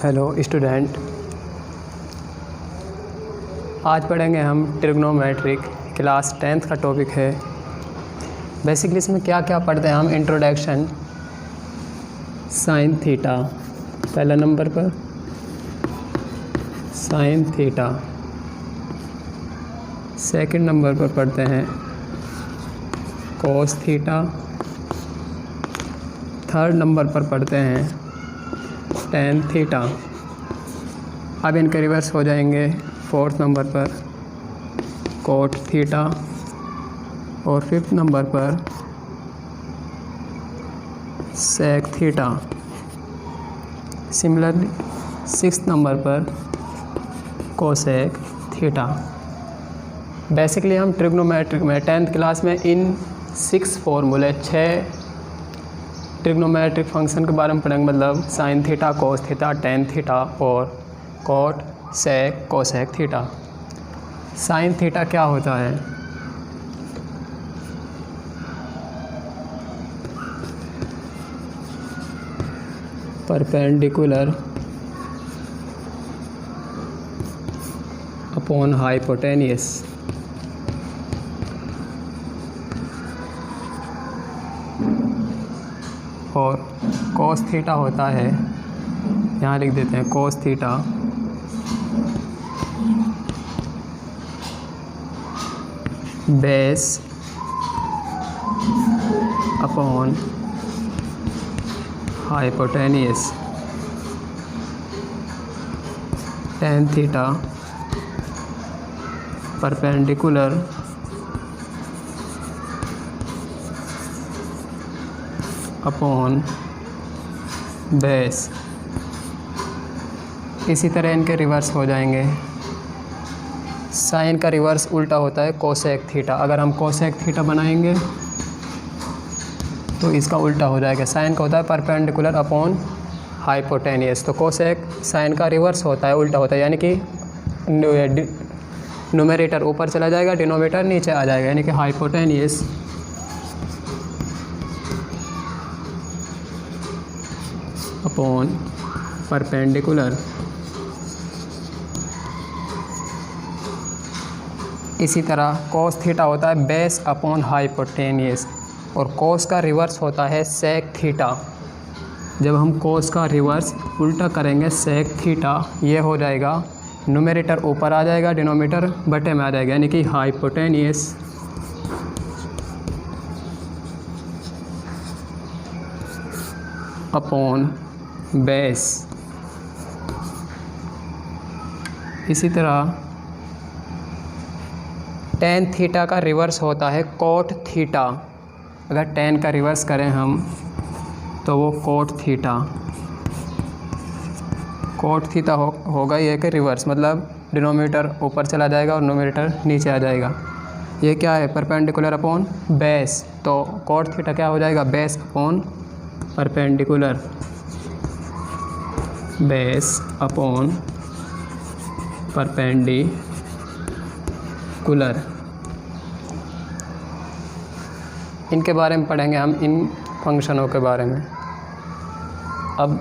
Hello student, आज पढ़ेंगे हम ट्रिग्नोमेट्रिक। क्लास 10th का टॉपिक है। बेसिकली इसमें क्या क्या पढ़ते हैं हम। इंट्रोडक्शन, साइन थीटा पहला नंबर पर, साइन थीटा। सेकंड नंबर पर पढ़ते हैं कोस थीटा। थर्ड नंबर पर पढ़ते हैं टेन थीटा। अब इनके रिवर्स हो जाएंगे। फोर्थ नंबर पर कोट थीटा और फिफ्थ नंबर पर sec theta. Similarly sixth number पर कोसेक थीटा। बेसिकली हम ट्रिग्नोमेट्रिक में 10th क्लास में इन 6 फॉर्मूले 6 ट्रिग्नोमेट्रिक फंक्शन के बारे में पढ़ेंगे। मतलब sine theta, cos theta, tan theta और कोट, सेक, कोसेक थीटा। साइन थीटा क्या होता है? Perpendicular upon hypotenuse. और कोस थीटा होता है, यहाँ लिख देते हैं cos theta base upon hypotenuse. Tan theta perpendicular upon base. इसी तरह इनके रिवर्स हो जाएंगे। साइन का रिवर्स उल्टा होता है कोसेक थीटा। अगर हम कोसेक थीटा बनाएंगे तो इसका उल्टा हो जाएगा। साइन का होता है परपेंडिकुलर अपॉन हाइपोटेनियस, तो कोसेक साइन का रिवर्स होता है, उल्टा होता है। यानी कि न्यूमरेटर ऊपर चला जाएगा, डिनोमिनेटर नीचे आ जाएगा। यानी कि हाइपोटेनियस अपॉन परपेंडिकुलर। इसी तरह कोस थीटा होता है बेस अपॉन हाइपोटेनियस और कोस का रिवर्स होता है सेक थीटा। जब हम कोस का रिवर्स उल्टा करेंगे सेक थीटा, ये हो जाएगा न्यूमरेटर ऊपर आ जाएगा, डिनोमिनेटर बटे में आ जाएगा। यानी कि हाइपोटेनियस अपॉन बेस। इसी तरह टेन थीटा का रिवर्स होता है कोट थीटा। अगर टेन का रिवर्स करें हम तो वो कोट थीटा। कोट थीटा होगा ये कि रिवर्स, मतलब डिनोमिनेटर ऊपर चला जाएगा और न्यूमरेटर नीचे आ जाएगा। ये क्या है? Perpendicular upon base. तो कोट थीटा क्या हो जाएगा? Base upon perpendicular, base upon perpendicular. इनके बारे में पढ़ेंगे हम, इन फंक्शनों के बारे में। अब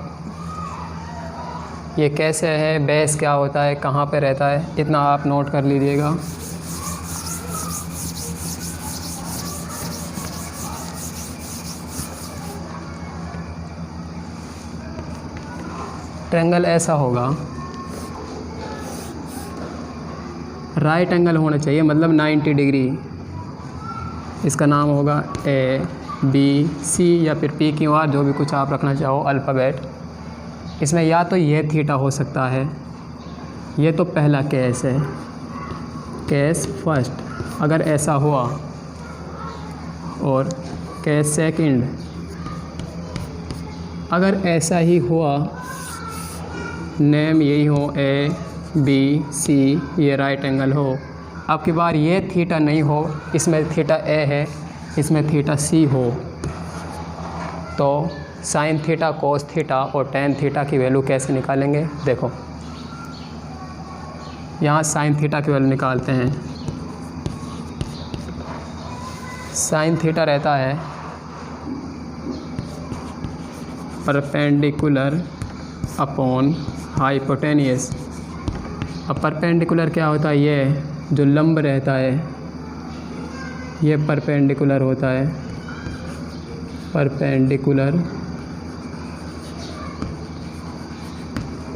ये कैसे है, बेस क्या होता है, कहाँ पे रहता है, इतना आप नोट कर लीजिएगा। ट्रायंगल ऐसा होगा, राइट एंगल होना चाहिए, मतलब 90 डिग्री। इसका नाम होगा ए, बी, सी या फिर पी, क्यू, आर, जो भी कुछ आप रखना चाहो अल्फ़ाबेट। इसमें या तो ये थीटा हो सकता है, ये तो पहला केस है, केस फर्स्ट। अगर ऐसा हुआ, और केस सेकंड अगर ऐसा ही हुआ, नेम यही हो ए, बी, सी, ये राइट एंगल हो। अब की बार ये थीटा नहीं हो, इसमें थीटा ए है, इसमें थीटा सी हो, तो साइन थीटा, कोस थीटा और टेन थीटा की वैल्यू कैसे निकालेंगे? देखो, यहाँ साइन थीटा की वैल्यू निकालते हैं। साइन थीटा रहता है परपेंडिकुलर अपॉन हाइपोटेनियस। अब परपेंडिकुलर क्या होता है, ये जो लंब रहता है ये परपेंडिकुलर होता है, परपेंडिकुलर।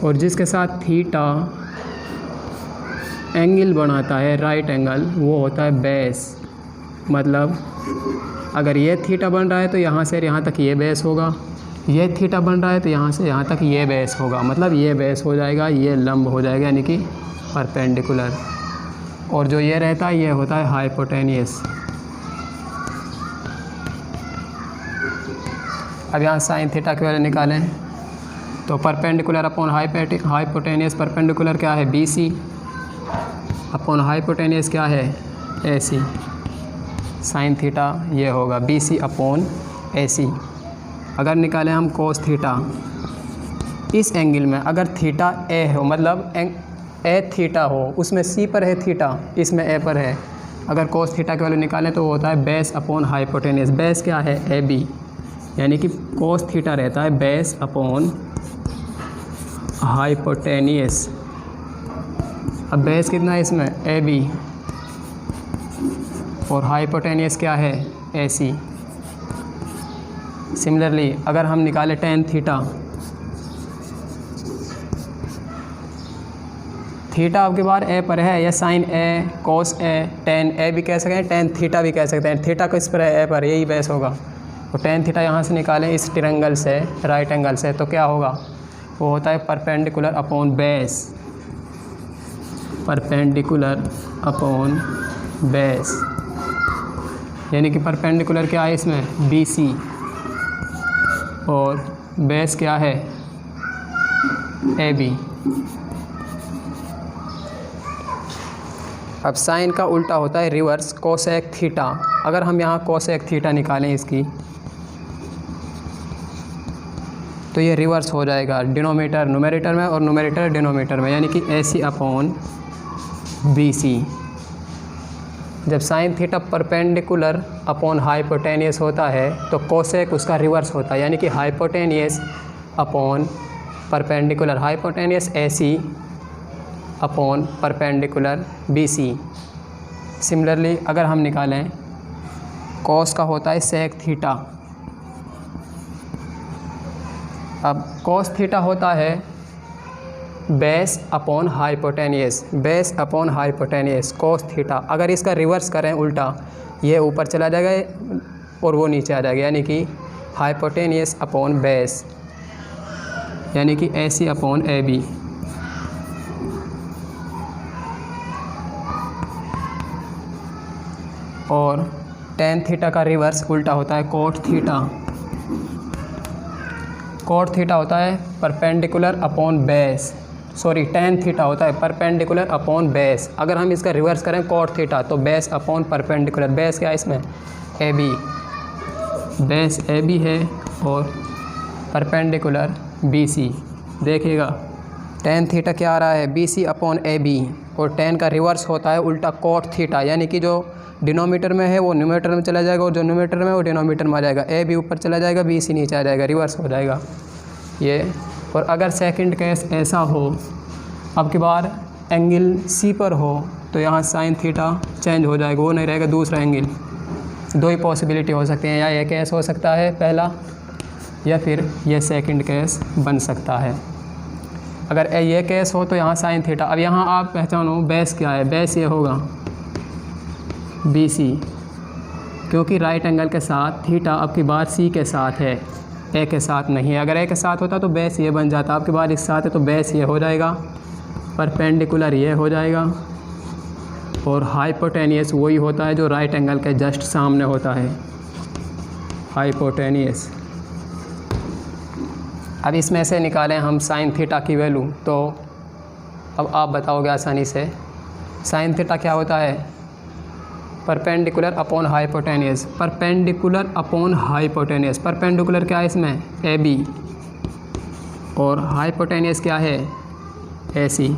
और जिसके साथ थीटा एंगल बनाता है, राइट एंगल, वो होता है बेस। मतलब अगर ये थीटा बन रहा है तो यहाँ से यहाँ तक ये बेस होगा, ये थीटा बन रहा है तो यहाँ से यहाँ तक ये बेस होगा, मतलब ये बेस हो जाएगा, ये लंब हो जाएगा, यानी कि परपेंडिकुलर। और जो ये रहता है ये होता है हाइपोटेनियस। अब यहाँ साइन थीटा की वैल्यू निकालें तो परपेंडिकुलर अपॉन हाइपोटेनियस, परपेंडिकुलर क्या है BC अपॉन हाइपोटेनियस क्या है AC। साइन थीटा ये होगा BC अपॉन AC। अगर निकालें हम कोस थीटा, इस एंगल में अगर थीटा A हो, मतलब A थीटा हो, उसमें C पर है थीटा, इसमें A पर है, अगर कोस थीटा की वैल्यू निकालें तो वो होता है बेस अपॉन हाइपोटेनियस। बेस क्या है AB, यानी कि कोस थीटा रहता है बेस अपॉन हाइपोटेनियस। अब बेस कितना है इसमें AB, और हाइपोटेनियस क्या है AC। सिमिलरली अगर हम निकालें टेन थीटा, थीटा आपके बार A पर है, या sine A, cos A, tan A भी कह सकते हैं, टेन थीटा भी कह सकते हैं। थीटा किस पर है A पर, यही बेस होगा। तो टेन थीटा यहाँ से निकालें इस ट्रायंगल से, राइट एंगल से, तो क्या होगा, वो होता है perpendicular upon base, perpendicular upon base. यानी कि परपेंडिकुलर क्या है इसमें BC, और बेस क्या है AB। अब साइन का उल्टा होता है रिवर्स, कोसेक थीटा। अगर हम यहाँ कोसेक थीटा निकालें इसकी, तो ये रिवर्स हो जाएगा, डिनोमिनेटर न्यूमरेटर में और न्यूमरेटर डिनोमिनेटर में, यानी कि AC अपॉन BC। जब sine theta perpendicular upon hypotenuse होता है तो कोसेक उसका रिवर्स होता है, यानी कि hypotenuse upon perpendicular, hypotenuse AC upon perpendicular BC। Similarly अगर हम निकालें कॉस का होता है सेक थीटा। अब कॉस थीटा होता है base upon hypotenuse, base upon hypotenuse cos theta. अगर इसका रिवर्स करें उल्टा, ये ऊपर चला जाएगा और वो नीचे आ जाएगा, यानी कि हाइपोटेनियस अपॉन बेस, यानी कि AC अपॉन AB। और टेन थीटा का रिवर्स उल्टा होता है कोट थीटा। कोट थीटा होता है perpendicular upon base, sorry tan theta होता है परपेंडिकुलर अपॉन बेस। अगर हम इसका रिवर्स करें कोट थीटा, तो बेस अपॉन परपेंडिकुलर, बेस क्या है इसमें AB, बेस AB है और परपेंडिकुलर BC। देखिएगा टेन थीटा क्या आ रहा है BC अपॉन AB, और टेन का रिवर्स होता है उल्टा कोट थीटा, यानी कि जो डिनोमीटर में है वो न्यूमरेटर में चला जाएगा, और जो न्यूमरेटर में वो डिनोमीटर में आ जाएगा। AB ऊपर चला जाएगा, BC नीचे आ जाएगा, रिवर्स हो जाएगा ये। और अगर सेकंड केस ऐसा हो, अब की बार एंगल C पर हो, तो यहाँ साइन थीटा चेंज हो जाएगा, वो नहीं रहेगा दूसरा एंगल। दो ही पॉसिबिलिटी हो सकती हैं, या ये केस हो सकता है पहला, या फिर ये सेकंड केस बन सकता है। अगर ये केस हो तो यहाँ साइन थीटा। अब यहाँ आप पहचानो बेस क्या है, बेस ये होगा BC, क्योंकि राइट एंगल के साथ थीटा अब की बार C के साथ है, A के साथ नहीं है। अगर A के साथ होता तो बेस ये बन जाता, आपके बार इस साथ है तो बेस ये हो जाएगा, परपेंडिकुलर ये हो जाएगा, और हाइपोटेनियस वही होता है जो राइट एंगल के जस्ट सामने होता है, हाइपोटेनियस। अब इसमें से निकालें हम साइन थीटा की वैल्यू, तो अब आप बताओगे आसानी से साइन थीटा क्या होता है, perpendicular upon hypotenuse, perpendicular upon hypotenuse. Perpendicular क्या है इसमें AB, और हाइपोटेनियस क्या है AC।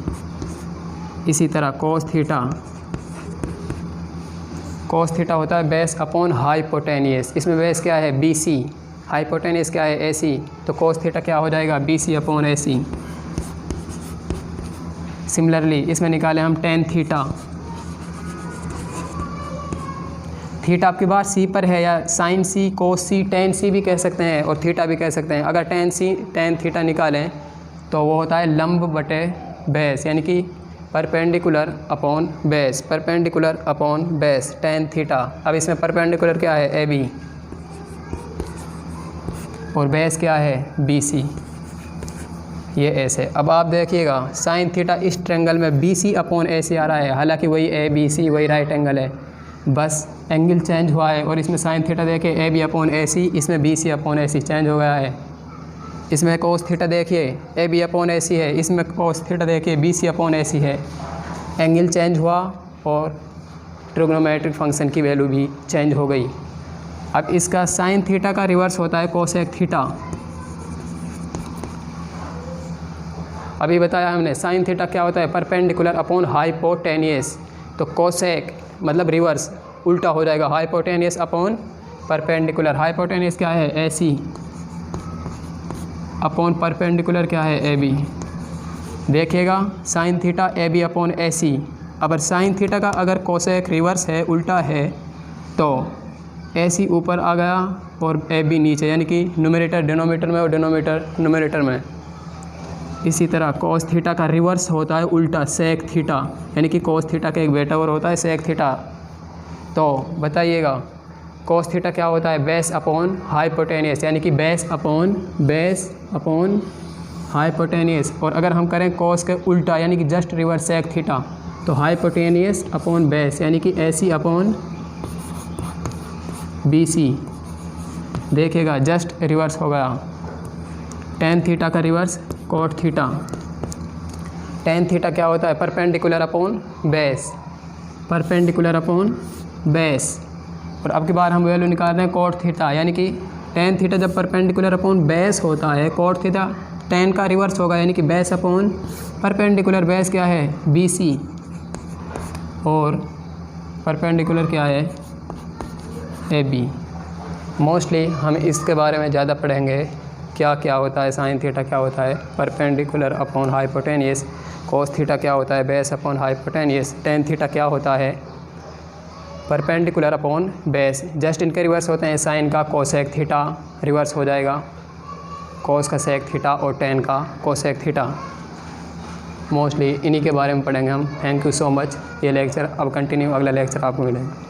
इसी तरह कोस थीटा, कोस थीटा होता है बेस अपॉन हाइपोटेनियस, इसमें बेस क्या है BC, हाइपोटेनियस क्या है AC, तो कोस थीटा क्या हो जाएगा BC अपॉन AC। सिमिलरली इसमें निकाले हम टेन थीटा। थीटा आपकी बात सी पर है, या साइन सी, कोस सी, टेन सी भी कह सकते हैं और थीटा भी कह सकते हैं। अगर टेन थीटा निकालें तो वो होता है लंब बटे बेस, यानी कि perpendicular upon base, perpendicular upon base tan theta. अब इसमें परपेंडिकुलर क्या है, ए बी, और बेस क्या है, बी सी, ये ऐसे। अब आप देखिएगा साइन थीटा इस ट्रेंगल में बी सी अपॉन ए सी आ रहा है, हालांकि वही ए बी सी वही राइट एंगल है, बस एंगल चेंज हुआ है। और इसमें साइन थीटा देखिए ए बी अपॉन ए सी, इसमें B C upon A C change हो गया है। इसमें कोस थीटा देखिए ए बी अपॉन ए सी है, इसमें कोस थीटा देखिए बी सी अपॉन ए सी है। एंगल चेंज हुआ और ट्रिग्नोमेट्रिक फंक्शन की वैल्यू भी चेंज हो गई। अब इसका साइन थीटा का रिवर्स होता है कोसेक थीटा। अभी बताया हमने साइन थीटा क्या होता है, परपेंडिकुलर अपॉन हाइपोटेनियस। तो कोसेक मतलब रिवर्स, उल्टा हो जाएगा, हाइपोटेनियस अपॉन परपेंडिकुलर। हाइपोटेनियस क्या है, ए सी, अपॉन परपेंडिकुलर क्या है, ए बी। देखिएगा sine theta A B upon A C. अगर साइन थीटा का अगर कोसेक रिवर्स है, उल्टा है, तो ए सी ऊपर आ गया और ए बी नीचे, यानी कि न्यूमरेटर डिनोमिनेटर में और डिनोमिनेटर न्यूमरेटर में। इसी तरह कोस थीटा का रिवर्स होता है उल्टा, सेक थीटा, यानी कि कोस थीटा का एक बेटा और होता है सेक थीटा। तो बताइएगा कोस थीटा क्या होता है, बेस अपॉन हाइपोटेनियस, यानी कि बेस अपॉन हाइपोटेनियस। और अगर हम करें कोस के उल्टा, यानी कि जस्ट रिवर्स सेक थीटा, तो हाइपोटेनियस अपॉन बेस, यानी कि ए सी अपॉन बी सी। देखिएगा जस्ट रिवर्स हो गया। टेन थीटा का reverse cot theta. Tan theta क्या होता है, perpendicular upon base, perpendicular upon base. और अब की बार हम वैल्यू निकाल रहे हैं कोट थीटा, यानी कि टेन थीटा जब परपेंडिकुलर अपॉन बेस होता है, कोट थीटा टेन का रिवर्स होगा, यानी कि बेस अपॉन परपेंडिकुलर। बेस क्या है, बी सी, और परपेंडिकुलर क्या है, ए बी। मोस्टली हम इसके बारे में ज़्यादा पढ़ेंगे, क्या क्या होता है, साइन थीटा क्या होता है, perpendicular upon hypotenuse, cos theta क्या होता है, base upon hypotenuse, tan theta क्या होता है, परपेंडिकुलर अपॉन बेस। जस्ट इनके रिवर्स होते हैं, साइन का कोसेक थीटा रिवर्स हो जाएगा, कोस का सेक थीटा और टेन का कोसेक थीटा। मोस्टली इन्हीं के बारे में पढ़ेंगे हम। Thank you so much. ये लेक्चर अब कंटिन्यू, अगला लेक्चर आपको मिलेगा।